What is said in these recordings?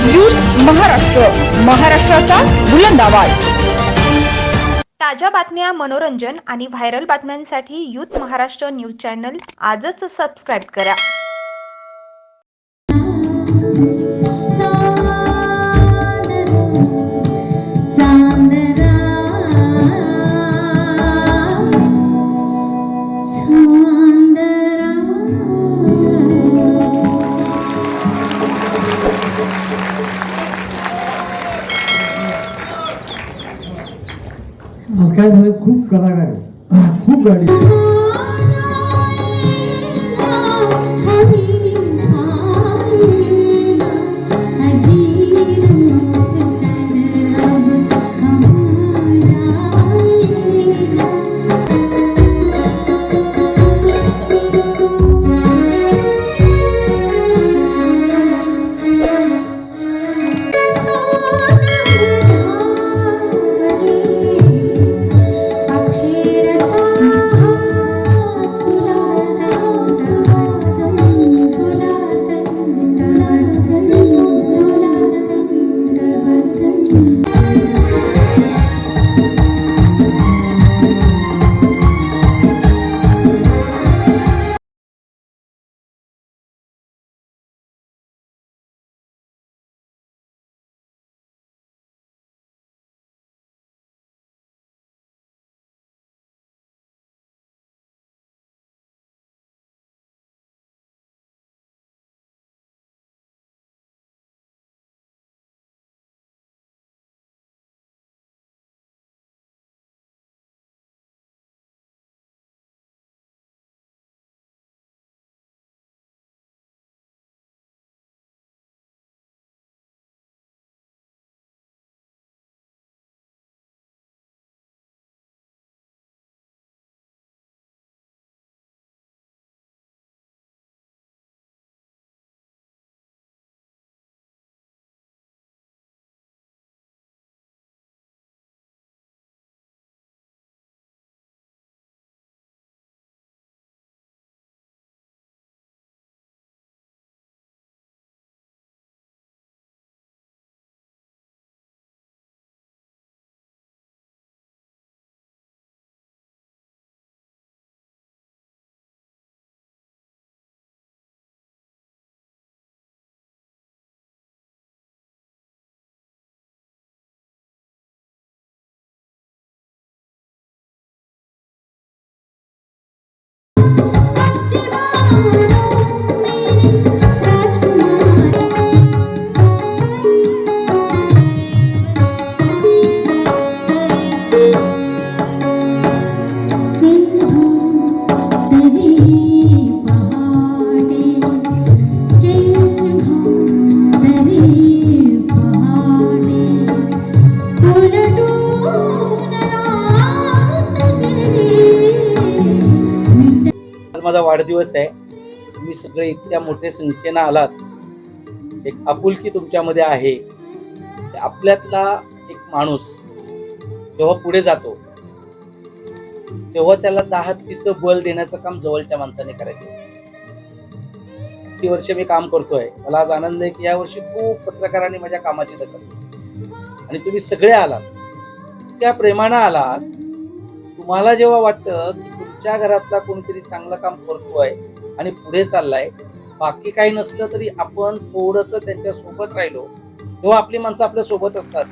Youth Maharashtra, महाराष्ट्राचा बुलंद आवाज। ताज्या बातम्या, मनोरंजन आणि व्हायरल बातम्यांसाठी यूथ महाराष्ट्र न्यूज चॅनल आजच सबस्क्राईब करा। काय झालं, खूप कलाकार आहे, खूप गाडी माझा वाढदिवस आहे। तुम्ही सगळे इतक्या मोठ्या संख्येने आलात, एक आपुलकी तुमच्यामध्ये आहे। आपल्यातला एक माणूस जेव्हा पुढे जातो तेव्हा त्याला 10 हत्तीचं बळ देण्याचं काम जवळच्या माणसाने करायचं असतं। किती वर्ष मी काम करतोय, मला आज आनंद आहे की या वर्षी खूप पत्रकारांनी माझ्या कामाची दखल घेतली आणि तुम्ही सगळे आलात, इतक्या प्रेमाने आलात। तुम्हाला जेव्हा वाटतं की तुमच्या घरातला कोणीतरी चांगलं काम करतोय आणि पुढे चाललाय, बाकी काही नसलं तरी आपण थोडंसं त्यांच्या सोबत राहिलो, जेव्हा आपली माणसं आपल्या सोबत असतात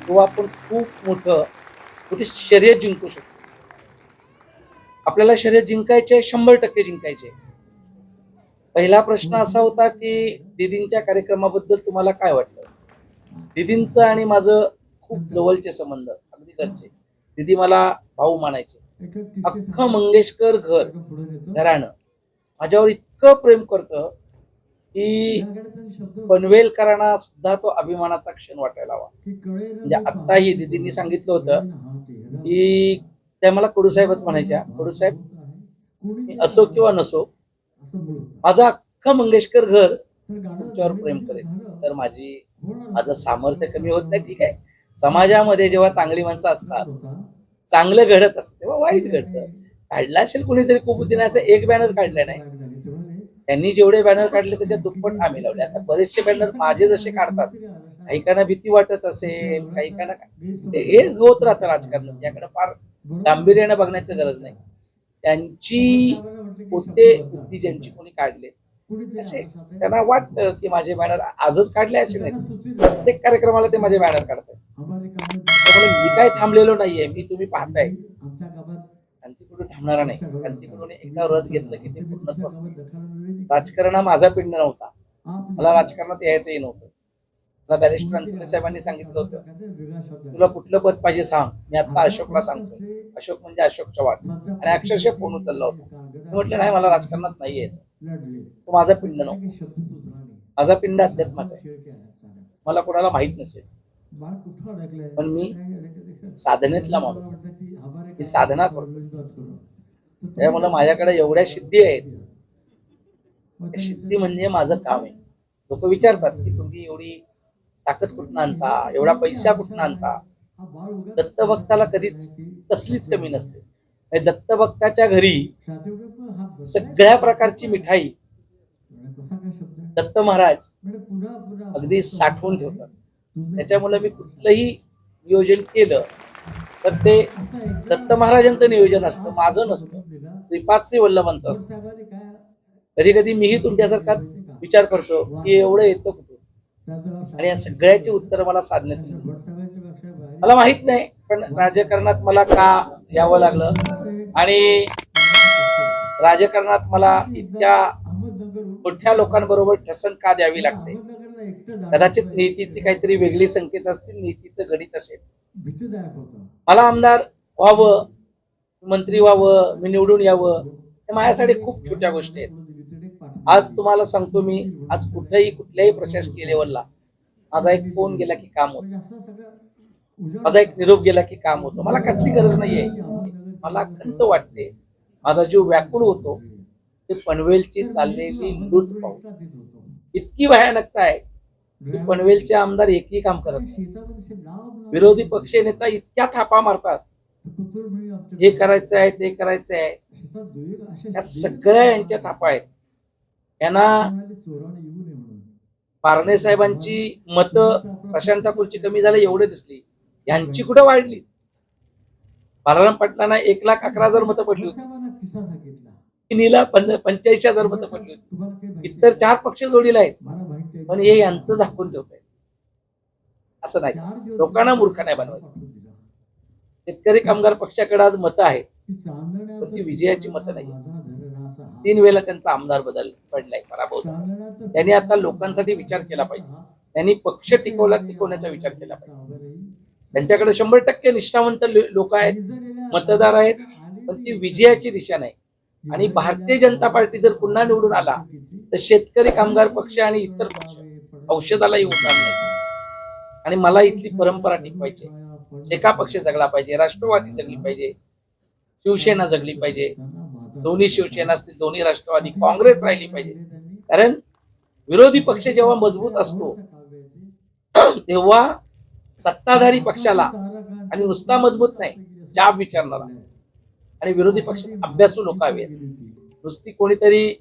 तेव्हा आपण खूप मोठी शर्यत जिंकू शकतो। आपल्याला शर्यत जिंकायचे, 100% जिंकायचे। पहिला प्रश्न असा होता की दीदींच्या कार्यक्रमाबद्दल तुम्हाला काय वाटतं? दीदींचं आणि माझं खूप जवळचे संबंध, अगदी घरचे। दीदी मला भाऊ मानायचे। अख्खं मंगेशकर घराणं माझ्यावर इतकं प्रेम करतं की पनवेलकरांना सुद्धा तो अभिमानाचा क्षण वाटायला हवा। म्हणजे आत्ताही दीदींनी सांगितलं होतं की त्या मला कडूसाहेबच म्हणायच्या, कडूसाहेब मी असो किंवा नसो, माझं अख्खं मंगेशकर घर तुमच्यावर प्रेम करेल। तर माझं सामर्थ्य कमी होत नाही, ठीक आहे। समाजामध्ये जेव्हा चांगली माणसं असतात, चांगलं घडत असतं तेव्हा वाईट घडतं। काढला असेल कुणीतरी कुबुद्दीनाचा एक बॅनर काढला नाही, त्यांनी जेवढे बॅनर काढले त्याच्या दुप्पट आम्ही लावले. आता बरेचसे बॅनर माझे जसे काढतात, काहीकांना भीती वाटत असेल, काहीकांना हे होत राहतं राजकारणात. याकडे फार गांभीर्याने बघण्याची गरज नाही. त्यांची कोणते बुद्धी ज्यांची कोणी काढले असे त्यांना वाटतं की माझे बॅनर आजच काढले असे नाही, प्रत्येक कार्यक्रमाला ते माझे बॅनर काढतात. त्यामुळे मी काय थांबलेलो नाहीये. मी तुम्ही पाहताय क्रांतीकडून थांबणारा नाही. क्रांतीकडून एकदा रथ घेतलं की ते पूर्णत्व असतं. राजकारण हा माझा पिंड नव्हता. मला राजकारणात यायचंही नव्हतं. मला बॅरिस्टर अंतुले साहेबांनी सांगितलं होतं, तुला कुठलं पद पाहिजे सांग. मी आता अशोकला सांगतोय. अशोक म्हणजे अशोक चव्हाण. आणि अक्षरशः फोन उचलला होता. मी म्हटलं नाही, मला राजकारणात नाही यायचं. तो माझा पिंड नव्हता. माझा पिंड अध्यात्माचा आहे. मला कोणाला माहित नसेल, पण मी साधनेतला माणूस आहे. मी साधना करतो. त्यामुळे माझ्याकडे एवढ्या सिद्धी आहेत. त्या सिद्धी म्हणजे माझं काम आहे. लोक विचारतात की तुम्ही एवढी ताकद कुठून आणता, एवढा पैसा कुठून आणता. दत्तभक्ताला कधीच कसलीच कमी नसते. दत्तभक्ताच्या घरी सगळ्या प्रकारची मिठाई दत्त महाराज अगदी साठवून ठेवतात. त्याच्यामुळे मी कुठलंही नियोजन केलं तर ते दत्त महाराजांचं नियोजन असतं, माझं नसतं. श्रीपाद श्री वल्लभांचं असतं. कधी कधी मीही तुमच्यासारखाच विचार करतो की एवढं येतं कुठून, आणि या सगळ्याची उत्तर मला साधण्यातून मिळतात. मला माहित नाही, पण राजकारणात मला का यावं लागलं आणि राजकारणात मला इतक्या मोठ्या लोकांबरोबर ठसन का द्यावी लागते. कदाचित नीतीची काहीतरी वेगळी संकेत असतील, नीतीचं गणित असेल. मला आमदार व्हावं, मंत्री व्हावं, मी निवडून यावं, हे माझ्यासाठी खूप छोट्या गोष्टी आहेत. आज तुम्हाला सांगतो, मी आज कुठेही कुठल्याही प्रशासकीय लेवलला माझा एक फोन गेला की काम होतं, माझा एक निरोप गेला की काम होतं. मला कसली गरज नाहीये. मला खंत वाटते, माझा जीव व्याकुळ होतो ते पनवेलची चाललेली लूट पाहून. इतकी भयानकता आहे की पनवेलचे आमदार एकही काम करत नाही. विरोधी पक्ष नेता इतक्या थापा मारतात, हे करायचं आहे, ते करायचं आहे. या सगळ्या यांच्या थापा आहेत. यांना पारणे साहेबांची मतं प्रशांत ठाकूरची कमी झाली एवढे दिसली, यांची कुठे वाढली. बालाराम पाटलांना 1,11,000 मतं पडली होती, नीला 85,000 मतं पडली होती. इतर 4 पक्ष जोडीला आहेत, पण हे यांचं झाकून ठेवत आहे. असं नाही, लोकांना मूर्ख नाही बनवायचं. शेतकरी कामगार पक्षाकडे आज मतं आहेत, पण ती विजयाची मतं नाही. 3 वेळेला त्यांचा आमदार पडलाय, पराभव झाला. त्यांनी आता लोकांसाठी विचार केला पाहिजे. त्यांनी पक्ष टिकवण्याचा विचार केला पाहिजे. त्यांच्याकडे 100% निष्ठावंत लोक आहेत, मतदार आहेत, पण ती विजयाची दिशा नाही. आणि भारतीय जनता पार्टी जर पुन्हा निवडून आला तर शेतकरी कामगार पक्ष आणि इतर पक्ष औषधालाही उठणार नाही. आणि मला इथली परंपरा टिकवायची. एका पक्ष जगला पाहिजे, राष्ट्रवादी जगली पाहिजे, शिवसेना जगली पाहिजे, दोन्ही शिवसेना असतील, दोन्ही राष्ट्रवादी, काँग्रेस राहिली पाहिजे. कारण विरोधी पक्ष जेव्हा मजबूत असतो तेव्हा सत्ताधारी पक्षाला, आणि नुसता मजबूत नाही, जाब विचारणारा आणि विरोधी पक्षात अभ्यासू लोक हवे. नुसती कोणीतरी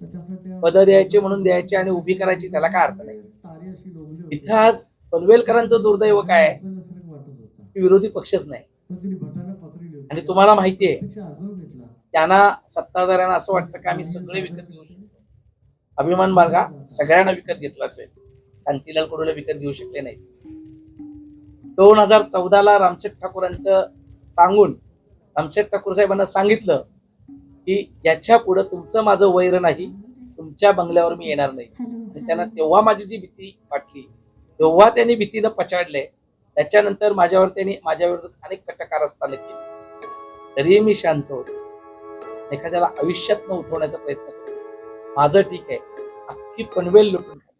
पद द्यायचे म्हणून द्यायची आणि उभी करायची, त्याला काय अर्थ नाही. इथं आज पनवेलकरांचं दुर्दैव काय आहे की विरोधी पक्षच नाही. आणि तुम्हाला माहितीये, त्यांना सत्ताधाऱ्यांना असं वाटतं की आम्ही सगळे विकत घेऊ शकतो. अभिमान बाळगा, सगळ्यांना विकत घेतला असेल, कांतीलाल कडूला विकत घेऊ शकले नाही. 2014ला रामशेठ ठाकूरांचं सांगून रामशेठ ठाकूर साहेबांना सांगितलं की याच्या पुढे तुमचं माझं वैर नाही, तुमच्या बंगल्यावर मी येणार नाही. आणि त्यांना तेव्हा माझी जी भीती वाटली, तेव्हा त्यांनी भीतीनं पछाडले. त्याच्यानंतर माझ्यावर अनेक कटकारस्थाने केली, तरीही मी शांत होतो. एखाद्याला आयुष्यात न उठवण्याचा प्रयत्न करतो. माझं ठीक आहे. अख्खी पनवेल लुटून खाली,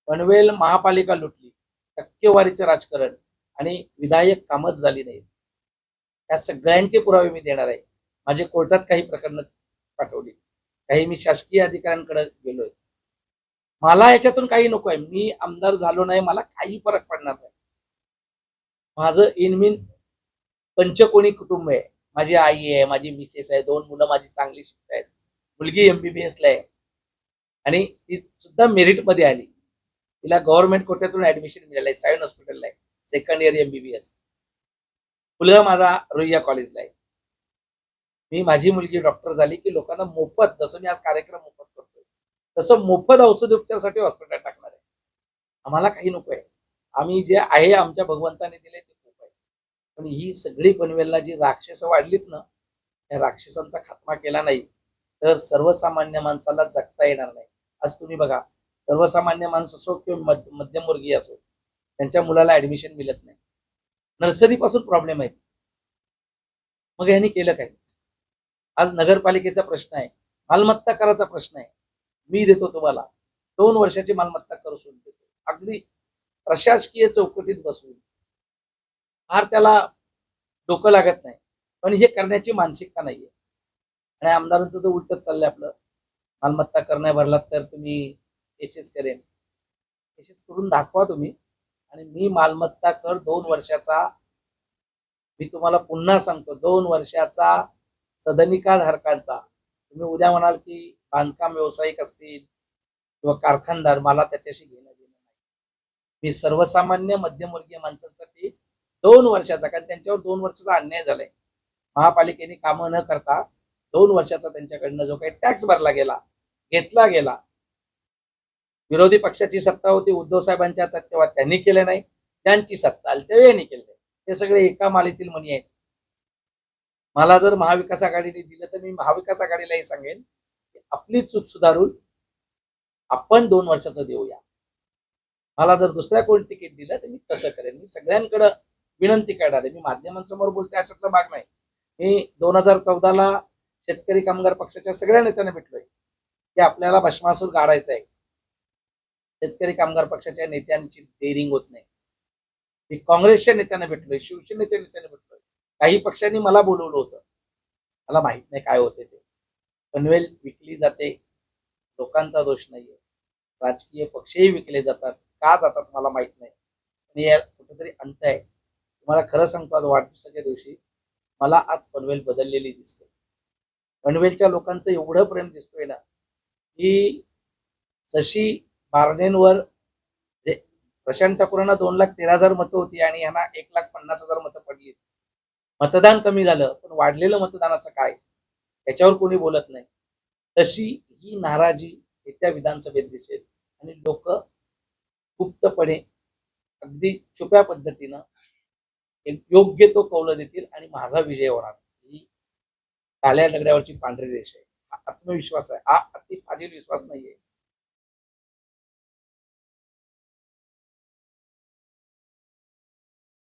पनवेल महापालिका लुटली, टक्केवारीचं राजकारण आणि विधायक कामच झाली नाही. त्या सगळ्यांचे पुरावे मी देणार आहे. माझे कोर्टात काही प्रकरणं पाठवली, काही मी शासकीय अधिकाऱ्यांकडे गेलोय. मला याच्यातून काही नको आहे. मी आमदार झालो नाही, मला काही फरक पडणार नाही. माझं इनमिन पंचकोणी कुटुंब आहे. माझी आई आहे, माझी मिसेस आहे, 2 मुलं माझी चांगली शिकत आहेत, मुलगी MBBS ला आहे. आणि ती सुद्धा मेरिटमध्ये आली. तिला गव्हर्नमेंट कोट्यातून ऍडमिशन मिळालं आहे, सायन हॉस्पिटलला आहे, सेकंड इयर MBBS. मुलगा माझा रुईया कॉलेजला आहे. मी माझी मुलगी डॉक्टर झाली की लोकांना मोफत, जसं मी आज कार्यक्रम मोफत करतोय तसं मोफत औषध उपचारासाठी हॉस्पिटल टाकणार आहे. आम्हाला काही नको आहे. आम्ही जे आहे आमच्या भगवंताने दिले ते खूप आहे. पण ही सगळी पनवेलला जी राक्षसं वाढलीत ना, त्या राक्षसांचा खात्मा केला नाही तर सर्वसामान्य माणसाला जगता येणार नाही. आज तुम्ही बघा, सर्वसामान्य माणूस असो किंवा मध्यमवर्गीय असो, त्यांच्या मुलाला ऍडमिशन मिळत नाही. नर्सरीपासून प्रॉब्लेम आहे. मग यांनी केलं काय? आज नगरपालिकेचा प्रश्न आहे, मालमत्ता कराचा प्रश्न आहे. मी देतो तुम्हाला 2 वर्षाची मालमत्ता कर सोडून देतो, अगदी प्रशासकीय चौकटीत बसवून. फार त्याला डोकं लागत नाही, पण हे करण्याची मानसिकता नाहीये. आणि आमदारांचं तर उलटच चाललंय आपलं, मालमत्ता कर नाही भरलात तर तुम्ही केसेस करेन. केसेस करून दाखवा तुम्ही. आणि मी मालमत्ता कर 2 वर्षाचा, मी तुम्हाला पुन्हा सांगतो, 2 वर्षाचा सदनिका धारकांचा. तुम्ही उद्या म्हणाल की बांधकाम व्यावसायिक असतील किंवा कारखानदार, मला त्याच्याशी घेणं देणं नाही. मी सर्वसामान्य मध्यमवर्गीय माणसांसाठी 2 वर्षाचा, कारण त्यांच्यावर 2 वर्षाचा अन्याय झालाय. महापालिकेने कामं न करता 2 वर्षाचा त्यांच्याकडनं जो काही टॅक्स भरला गेला, घेतला गेला. विरोधी पक्षाची सत्ता होती उद्धव साहेबांच्या हातात, तेव्हा त्यांनी केलं नाही. त्यांची सत्ता आली तेव्हा यांनी केलं. ते सगळे एका मालेतील मणी आहेत. मला जर महाविकास आघाडीने दिलं तर मी महाविकास आघाडीलाही सांगेन की आपली चूक सुधारून आपण 2 वर्षाचं देऊया. मला जर दुसऱ्या कोण तिकीट दिलं तर मी तसं करेन. मी सगळ्यांकडे विनंती करणार आहे. मी माध्यमांसमोर बोलते अशातला भाग नाही. मी 2014ला शेतकरी कामगार पक्षाच्या सगळ्या नेत्यांना भेटलोय की आपल्याला भस्मासूर गाडायचा आहे. शेतकरी कामगार पक्षाच्या नेत्यांची डेअरिंग होत नाही. मी काँग्रेसच्या नेत्यांना भेटलोय, शिवसेनेच्या नेत्यांना भेटलोय. काही पक्षांनी मला बोलवलं होतं. मला माहित नाही काय होते ते. पनवेल विकली जाते, लोकांचा दोष नाहीये. राजकीय पक्षही विकले जातात, का जातात मला माहित नाही. पण या कुठेतरी अंत आहे. तुम्हाला खरं सांगतो, आज वाढदिवसाच्या दिवशी मला आज पनवेल बदललेली दिसते. पनवेलच्या लोकांचं एवढं प्रेम दिसतोय ना की जशी बारनेंवर प्रशांत ठाकूरांना 2,13,000 मतं होती आणि यांना 1,50,000 मतं पडली. मतदान कमी झालं, पण वाढलेलं मतदानाचं काय त्याच्यावर कोणी बोलत नाही. तशी ही नाराजी येत्या विधानसभेत दिसेल आणि लोक गुप्तपणे, अगदी छुप्या पद्धतीनं एक योग्य तो कौल देतील आणि माझा विजय होणार. ही काल्या दगडावरची पांढरी रेष आहे. हा आत्मविश्वास आहे. हा अति फाजील विश्वास नाहीये.